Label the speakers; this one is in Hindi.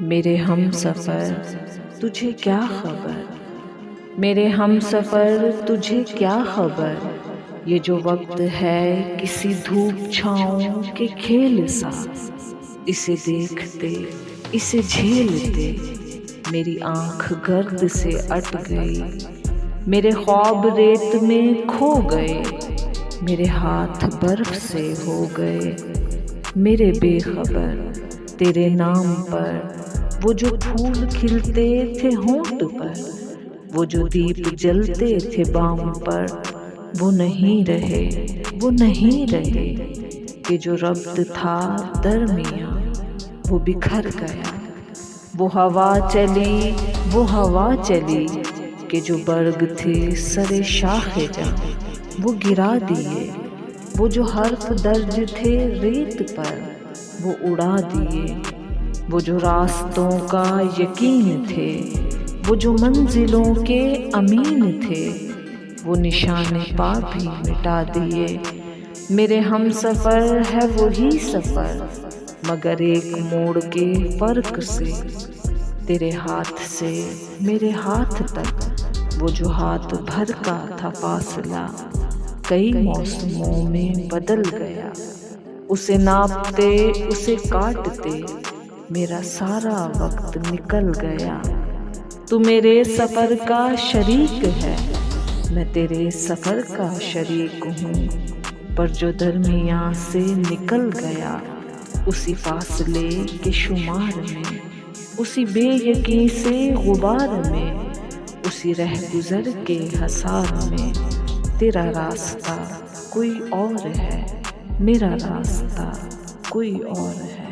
Speaker 1: मेरे हम सफ़र तुझे क्या खबर, मेरे हम सफ़र तुझे क्या खबर। ये जो वक्त है किसी धूप छाँव के खेल सा, इसे देखते इसे झेलते मेरी आँख गर्द से अट गई। मेरे ख्वाब रेत में खो गए, मेरे हाथ बर्फ से हो गए। मेरे बेखबर तेरे नाम पर वो जो फूल खिलते थे होंठ पर, वो जो दीप जलते थे बाम पर, वो नहीं रहे वो नहीं रहे। कि जो रब्त था दरमियाँ वो बिखर गया। वो हवा चली वो हवा चली कि जो बर्ग थे सरे शाखे जा वो गिरा दिए। वो जो हर्फ दर्ज थे रेत पर वो उड़ा दिए। वो जो रास्तों का यकीन थे, वो जो मंजिलों के अमीन थे, वो निशाने पा भी मिटा दिए। मेरे हम सफ़र है वही सफ़र, मगर एक मोड़ के फ़र्क से। तेरे हाथ से मेरे हाथ तक वो जो हाथ भर का था फासला, कई मौसमों में बदल गया। उसे नापते उसे काटते मेरा सारा वक्त निकल गया। तू मेरे सफ़र का शरीक है, मैं तेरे सफ़र का शरीक हूँ। पर जो दरमियाँ से निकल गया, उसी फासले के शुमार में, उसी बेयकीं से गुबार में, उसी रह गुज़र के हसार में। तेरा रास्ता कोई और है, मेरा रास्ता कोई और है।